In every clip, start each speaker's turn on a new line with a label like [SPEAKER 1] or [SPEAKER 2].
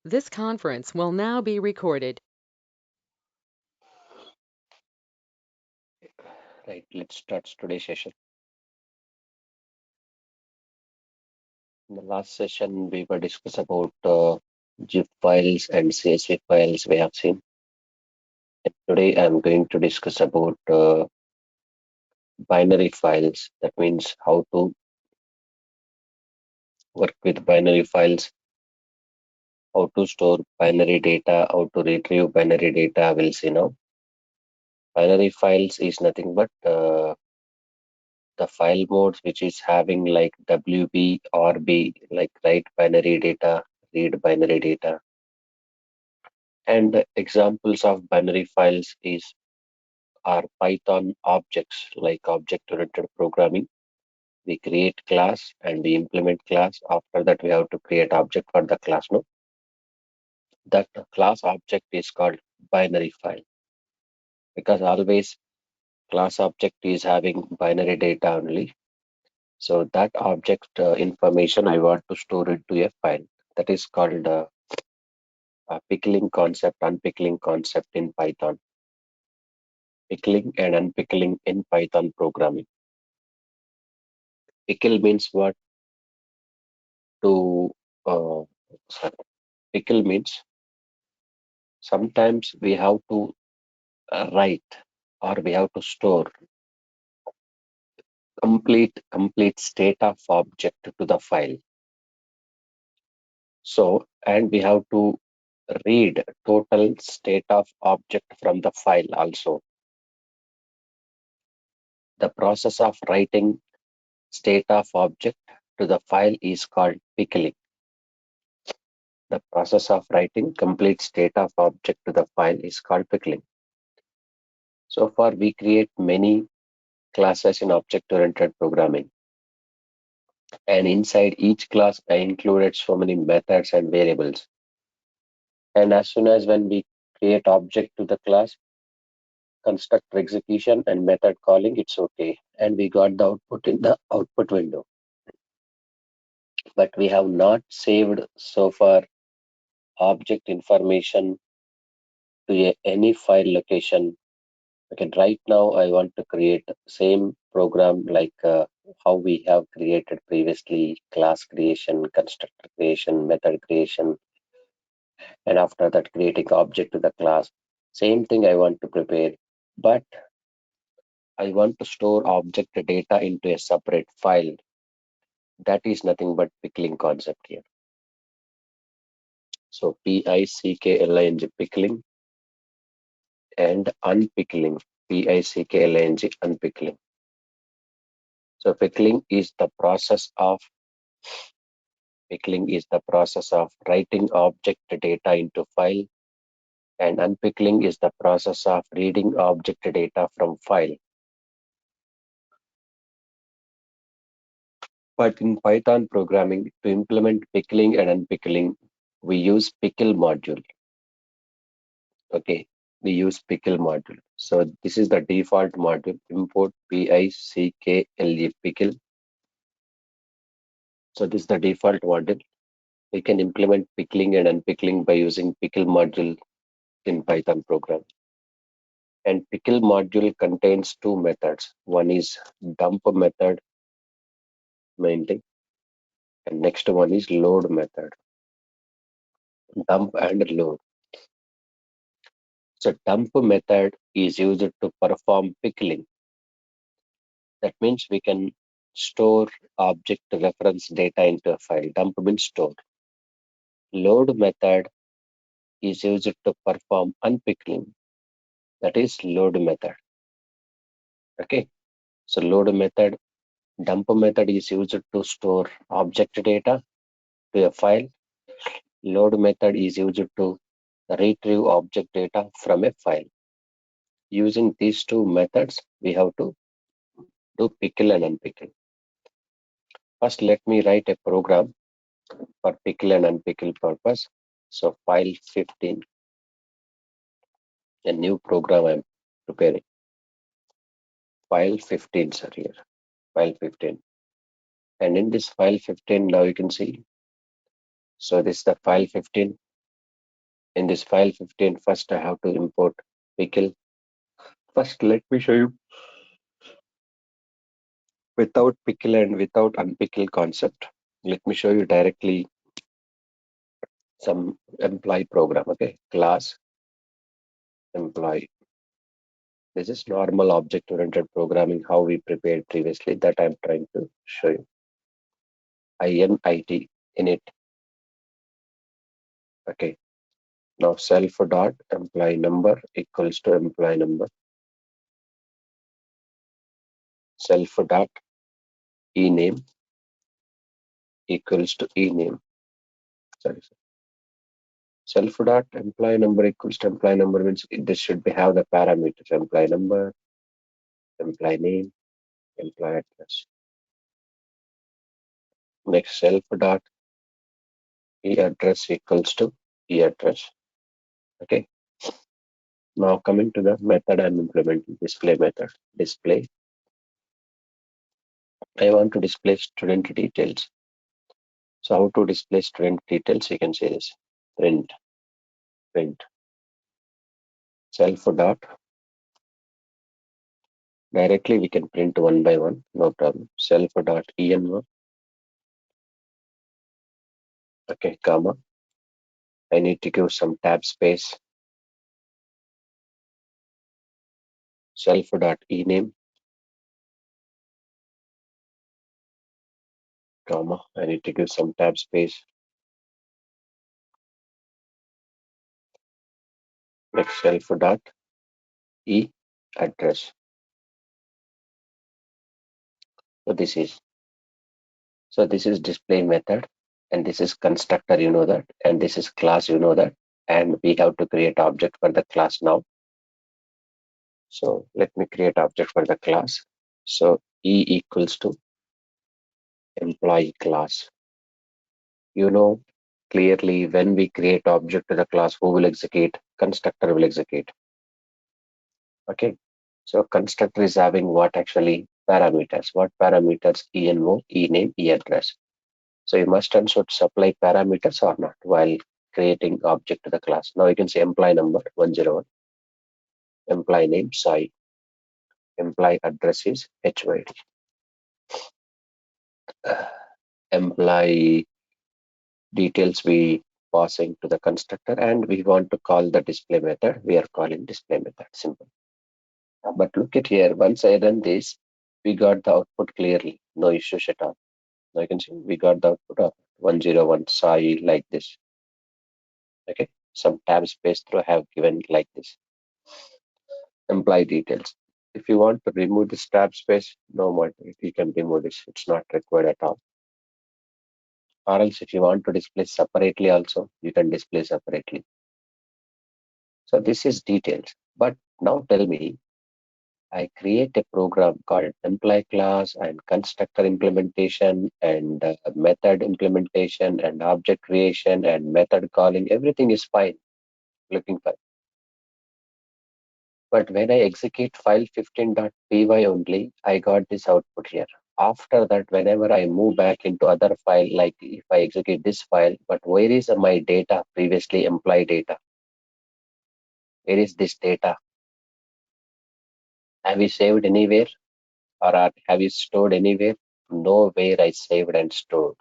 [SPEAKER 1] This conference will now be recorded.
[SPEAKER 2] Right, let's start today's session. In the last session, we were discuss about zip files and CSV files we have seen. And today, I'm going to discuss about binary files. That means how to work with binary files, how to store binary data, how to retrieve binary data. We'll see now. Binary files is nothing but the file modes which is having like WB, RB, like write binary data, read binary data. And the examples of binary files are Python objects like object-oriented programming. We create class and we implement class. After that, we have to create object for the class. No, that class object is called binary file because always class object is having binary data only. So that object information I want to store into a file. That is called pickling concept, unpickling concept in Python. Pickling and unpickling in Python programming. Pickle means what? To sorry, pickle means sometimes we have to write or we have to store complete state of object to the file. So and we have to read total state of object from the file also. The process of writing state of object to the file is called pickling. The process of writing complete state of object to the file is called pickling. So far we create many classes in object-oriented programming. And inside each class, I included so many methods and variables. And as soon as when we create object to the class, constructor execution and method calling, it's okay. And we got the output in the output window. But we have not saved so far object information to any file location. Okay, right now I want to create same program like how we have created previously class creation, constructor creation, method creation, and after that creating object to the class. Same thing I want to prepare, but I want to store object data into a separate file. That is nothing but pickling concept here. So pickling pickling and unpickling, pickling unpickling. So pickling is the process of writing object data into file, and unpickling is the process of reading object data from file. But in Python programming, to implement pickling and unpickling, we use pickle module. Okay, we use pickle module. So this is the default module, import pickle pickle. So this is the default module. We can implement pickling and unpickling by using pickle module in Python program. And pickle module contains two methods. One is dump method mainly, and next one is load method. Dump and load. So dump method is used to perform pickling. That means we can store object reference data into a file. Dump means store. Load method is used to perform unpickling. That is load method. Okay. So load method, dump method is used to store object data to a file. Load method is used to retrieve object data from a file. Using these two methods, we have to do pickle and unpickle. First, let me write a program for pickle and unpickle purpose. So file 15, a new program I'm preparing. File 15, sir, here, file 15. And in this file 15, now you can see. So this is the file 15. In this file 15, first I have to import pickle. First, let me show you without pickle and without unpickle concept. Let me show you directly some employee program. Okay, class employee. This is normal object-oriented programming, how we prepared previously, that I'm trying to show you. INIT init. Okay. Now self dot employee number equals to employee number. Self dot ename equals to ename. Sorry. Self dot employee number equals to employee number means this should be have the parameters employee number, employee name, employee address. Next self dot e address equals to e address. Okay. Now coming to the method I'm implementing, display method. Display. I want to display student details. So how to display student details? You can say this. Print self dot. Directly we can print one by one, no problem. Self dot env. Okay, comma. I need to give some tab space. Self dot ename, comma. I need to give some tab space. Next self dot e address. So this is display method, and this is constructor, you know that, and this is class, you know that, and we have to create object for the class now. So let me create object for the class. So e equals to employee class. You know clearly when we create object to the class, who will execute? Constructor will execute. Okay. So constructor is having what actually? Parameters. What parameters? env, ename, eaddress. So you must and should supply parameters or not while creating object to the class. Now you can say employee number 101, employee name Sai, employee address is HYD. Employee details we passing to the constructor, and we want to call the display method. We are calling display method. Simple. But look at here. Once I run this, we got the output clearly. No issues at all. Now you can see we got the output of 101 Sai like this. Okay. Some tab space through have given like this. Employee details. If you want to remove this tab space, no matter, you can remove this. It's not required at all. Or else if you want to display separately also, you can display separately. So this is details. But now tell me, I create a program called employee class and constructor implementation and method implementation and object creation and method calling. Everything is fine, looking fine. But when I execute file 15.py only, I got this output here. After that, whenever I move back into other file, like if I execute this file, but where is my data, previously employee data? Where is this data? Have you saved anywhere? Or have you stored anywhere? Nowhere I saved and stored.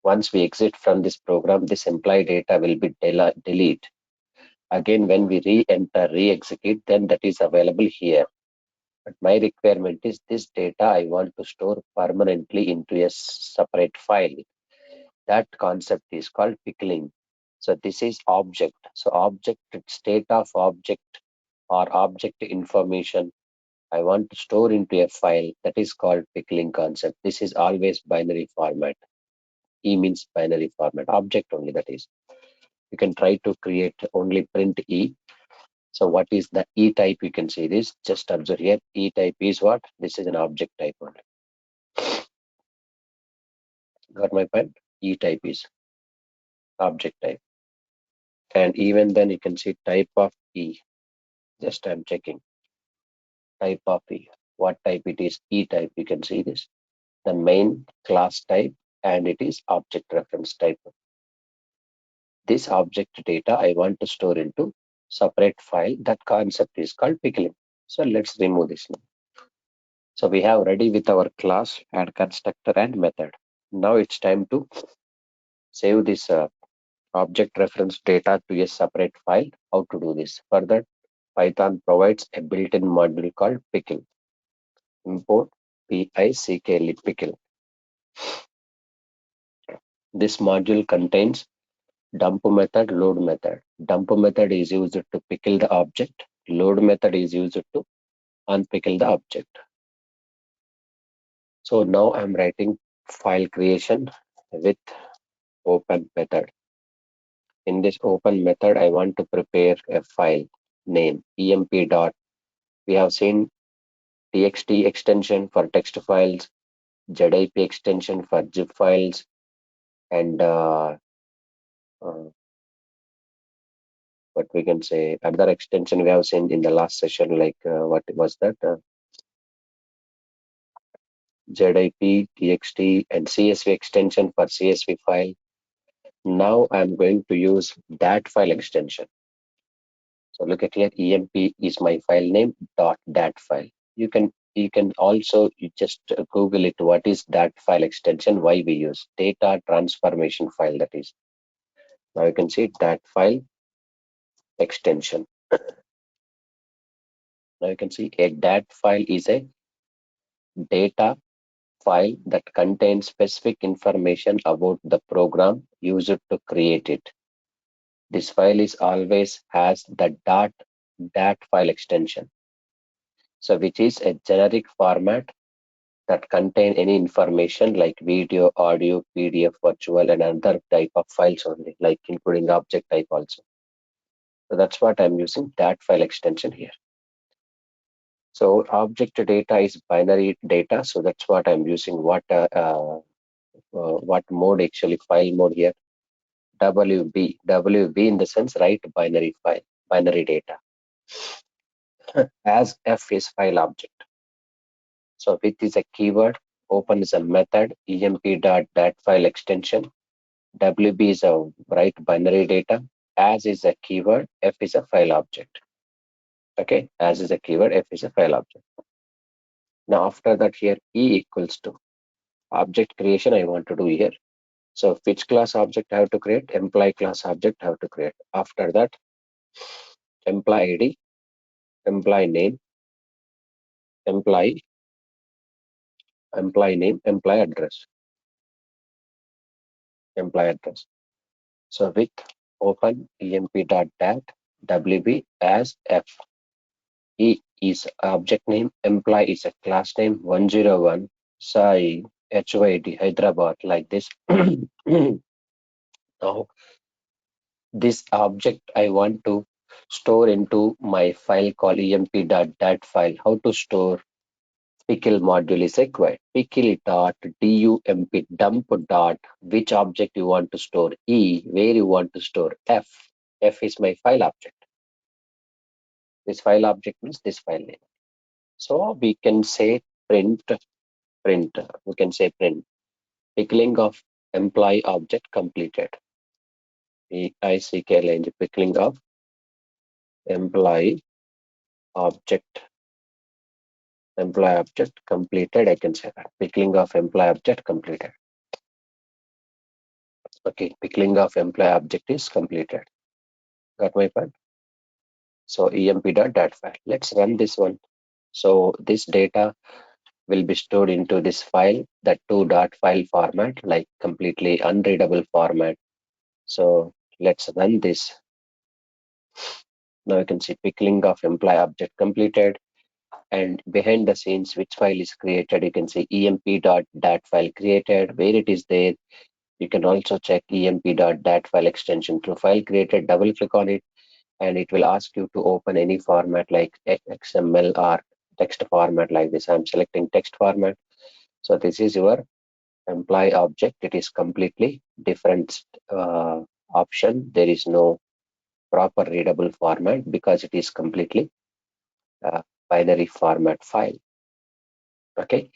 [SPEAKER 2] Once we exit from this program, this employee data will be delete. Again, when we re-enter, re-execute, then that is available here. But my requirement is this data I want to store permanently into a separate file. That concept is called pickling. So this is object. So object, state of object or object information I want to store into a file, that is called pickling concept. This is always binary format. E means binary format, object only, that is. You can try to create only print E. So what is the E type? You can see this. Just observe here. E type is what? This is an object type only. Got my point? E type is object type. And even then you can see type of E. Just I'm checking. Type of E. What type it is? E type. You can see this. The main class type, and it is object reference type. this object data I want to store into separate file. That concept is called pickling. So let's remove this now. So we have ready with our class and constructor and method. Now it's time to save this object reference data to a separate file. How to do this? For that, Python provides a built-in module called pickle. Import pickle pickle. This module contains dump method, load method. Dump method is used to pickle the object. Load method is used to unpickle the object. So now I'm writing file creation with open method. In this open method, I want to prepare a file name emp dot. We have seen txt extension for text files, zip extension for zip files, and uh, what we can say other extension we have seen in the last session, like what was that? Zip, txt, and csv extension for csv file. Now I'm going to use that file extension. So look at here, emp is my file name dot dat file. You can also you just Google it. What is that file extension? Why we use data transformation file? That is. Now you can see that file extension. Now you can see a dat file is a data file that contains specific information about the program used to create it. This file is always has the dat file extension. So which is a generic format that contain any information like video, audio, PDF, virtual, and other type of files only, like including object type also. So that's what I'm using that file extension here. So object data is binary data. So that's what I'm using. What mode actually file mode here? WB. WB in the sense write binary file, binary data. As F is file object. So with is a keyword, open is a method, emp.dat file extension, WB is a write binary data, as is a keyword, F is a file object. Okay, as is a keyword, F is a file object. Now after that here, E equals to object creation I want to do here. So which class object I have to create? Employee class object I have to create. After that, employee ID, employee name, employee, employee name, employee address, employee address. So with open emp.dat WB as F. E is object name, employee is a class name, 101 Sai HYD Hyderabad, like this. Now this object I want to store into my file called emp.dat file. How to store? Pickle module is required. Pickle dot dump dot which object you want to store? E, where you want to store? F. F is my file object. This file object means this file name. So we can say print. We can say print. Pickling of employee object completed. Pickling of employee object. Employee object completed. I can say that. Pickling of employee object completed. Okay, pickling of employee object is completed. Got my point? So emp.dat file. Let's run this one. So this data will be stored into this file, that two dot file format, like completely unreadable format. So let's run this. Now you can see pickling of employee object completed, and behind the scenes which file is created. You can see emp.dat file created, where it is there. You can also check emp.dat file extension through file created, double click on it, and it will ask you to open any format like XML or text format like this. I'm selecting text format. So this is your employee object. It is completely different option. There is no proper readable format because it is completely binary format file. Okay.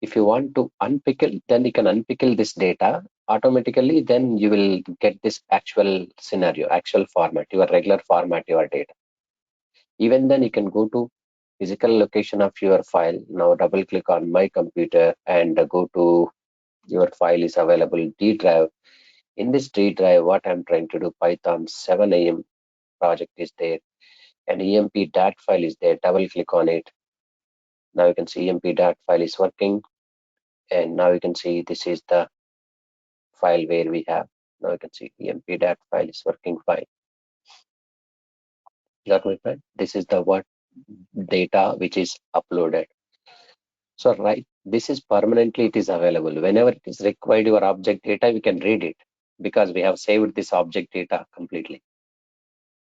[SPEAKER 2] If you want to unpickle, then you can unpickle this data automatically then you will get this actual scenario, actual format, your regular format, your data. Even then you can go to physical location of your file. Now double click on my computer and go to your file is available D drive. In this D drive, what I'm trying to do, Python 7am project is there, and emp dat file is there. Double click on it. Now you can see emp dat file is working, and now you can see this is the file where we have. Now you can see emp dat file is working fine. Got my friend? This is the what data which is uploaded. So right, this is permanently it is available. Whenever it is required your object data, we can read it because we have saved this object data completely.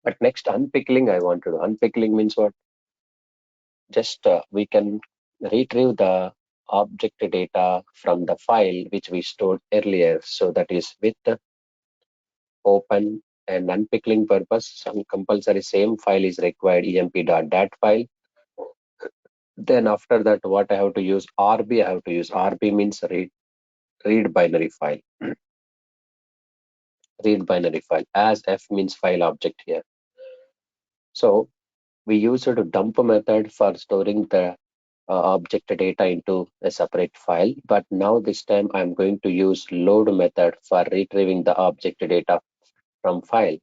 [SPEAKER 2] But next unpickling I want to do. Unpickling means what? Just we can retrieve the object data from the file which we stored earlier. So that is with the open and unpickling purpose, some compulsory same file is required, emp.dat file. Then after that, what I have to use? RB, I have to use. RB means read binary file. Read binary file, as F means file object here. So we use a dump method for storing the object data into a separate file, but now this time I'm going to use load method for retrieving the object data from file.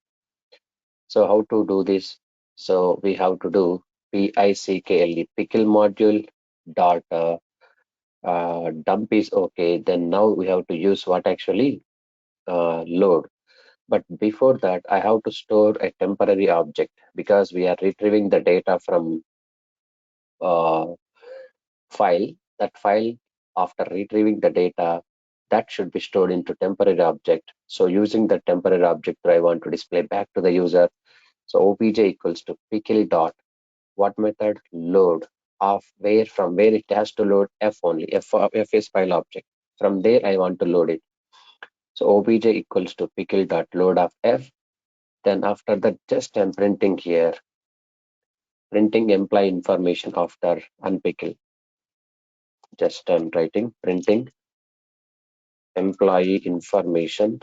[SPEAKER 2] So how to do this? So we have to do pickle, pickle module dot dump is okay. Then now we have to use what actually load. But before that, I have to store a temporary object because we are retrieving the data from uh, file. That file, after retrieving the data, that should be stored into temporary object. So using the temporary object, I want to display back to the user. So obj equals to pickle dot what method? Load of where, from where it has to load f only. F is file object. From there I want to load it. So obj equals to pickle dot load of f. Then after that, just I'm printing here, printing employee information after unpickle. Just I'm writing printing employee information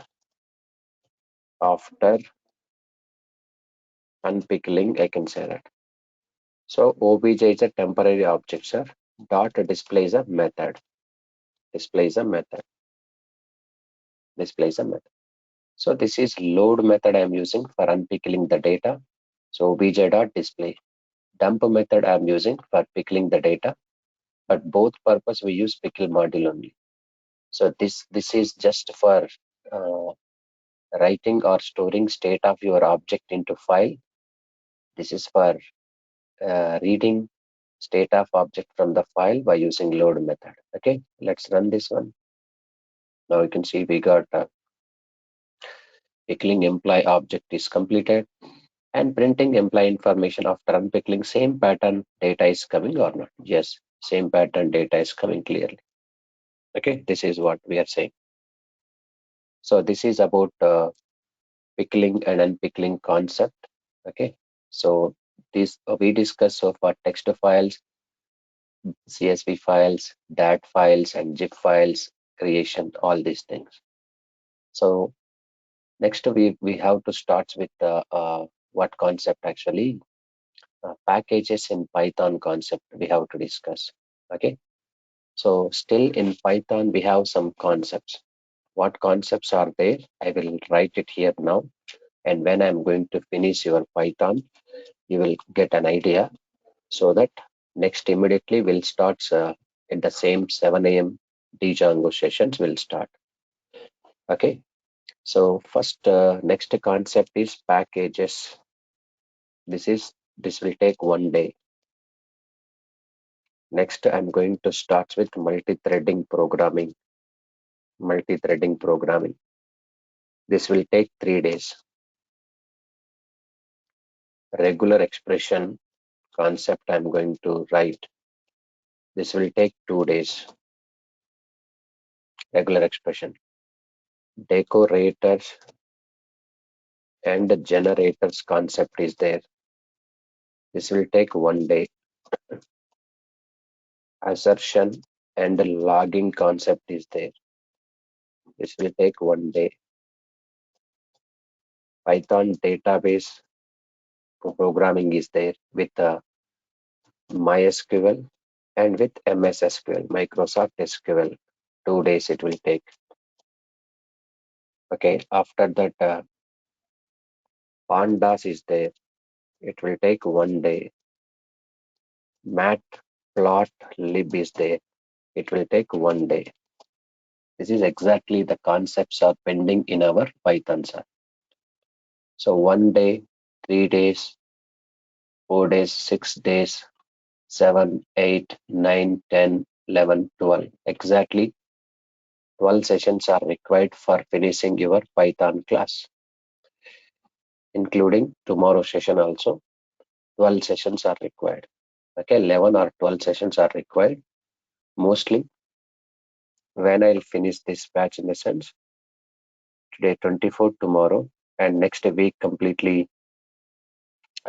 [SPEAKER 2] after unpickling, I can say that. So obj is a temporary object, sir. Dot displays a method. Displays a method. Displays a method. So this is load method I'm using for unpickling the data. So obj dot display. Dump method I'm using for pickling the data. But both purpose we use pickle module only. So this is just for uh, writing or storing state of your object into file. This is for reading state of object from the file by using load method. Okay, let's run this one. Now you can see we got pickling employee object is completed, and printing employee information after unpickling. Same pattern data is coming or not? Yes, same pattern data is coming clearly. Okay, this is what we are saying. So this is about pickling and unpickling concept. Okay, so this we discussed so far text files, CSV files, DAT files, and zip files creation, all these things. So next we have to start with what concept actually, packages in Python concept we have to discuss. Okay, so still in Python we have some concepts. What concepts are there? I will write it here now, and when I'm going to finish your Python, you will get an idea, so that next immediately we'll start at the same 7 a.m. Django sessions will start. Okay, so first next concept is packages. This will take 1 day. Next, I'm going to start with multi-threading programming. Multi-threading programming. This will take 3 days. Regular expression concept I'm going to write. This will take 2 days. Regular expression. Decorators and generators concept is there. This will take 1 day. Assertion and logging concept is there. This will take 1 day. Python database programming is there with MySQL and with MS SQL, Microsoft SQL. 2 days it will take. Okay, after that, Pandas is there. It will take 1 day. Matplotlib is there. It will take 1 day. This is exactly the concepts are pending in our Python, sir. So 1 day, 3 days, 4 days, 6 days, 7, 8, 9, 10, 11, 12. Exactly 12 sessions are required for finishing your Python class, including tomorrow session also. 12 sessions are required. Okay, 11 or 12 sessions are required. Mostly when I'll finish this batch in a sense, today 24, tomorrow, and next week completely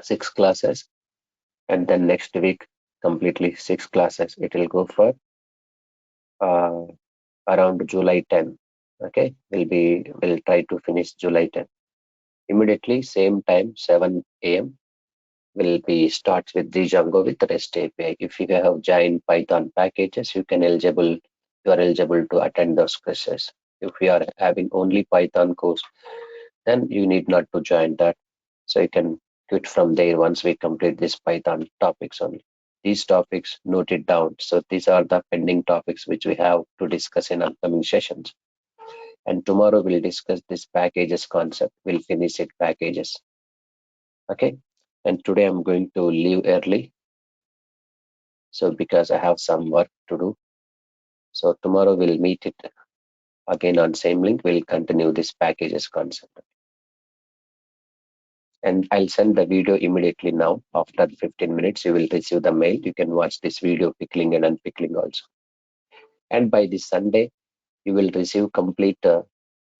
[SPEAKER 2] 6 classes, and then next week completely 6 classes. It will go for uh, around July 10. Okay, we'll try to finish July 10. Immediately same time 7 a.m. will be starts with Django with REST API. If you have joined Python packages, you are eligible to attend those courses. If you are having only Python course, then you need not to join that. So you can quit from there once we complete this Python topics only. These topics noted down. So these are the pending topics which we have to discuss in upcoming sessions. And tomorrow we'll discuss this packages concept. We'll finish it packages. Okay. And today I'm going to leave early. So because I have some work to do. So tomorrow we'll meet it again on same link. We'll continue this packages concept. And I'll send the video immediately now. After 15 minutes, you will receive the mail. You can watch this video pickling and unpickling also. And by this Sunday, you will receive complete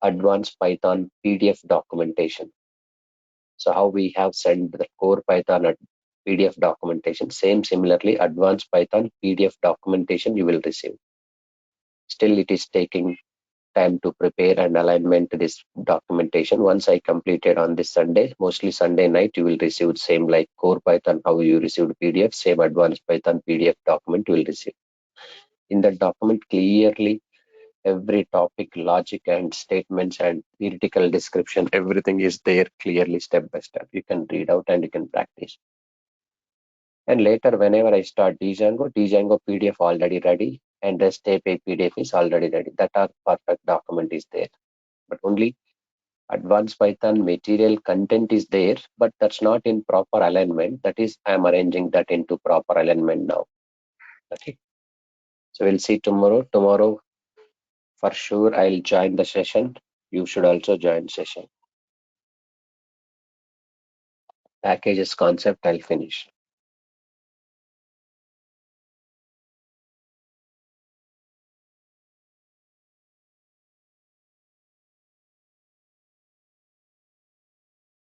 [SPEAKER 2] advanced Python PDF documentation. So how we have sent the core Python PDF documentation, similarly advanced Python PDF documentation you will receive. Still it is taking time to prepare and alignment this documentation. Once I completed on this Sunday, mostly Sunday night, you will receive same like core Python, how you received PDF, same advanced Python PDF document you will receive. In that document, clearly every topic, logic and statements and theoretical description, everything is there clearly step by step. You can read out and you can practice. And later, whenever I start Django PDF already ready and REST API PDF is already ready. That are perfect document is there. But only advanced Python material content is there, but that's not in proper alignment. That is, I'm arranging that into proper alignment now. Okay. So we'll see tomorrow. Tomorrow, for sure, I'll join the session. You should also join session. Packages concept, I'll finish.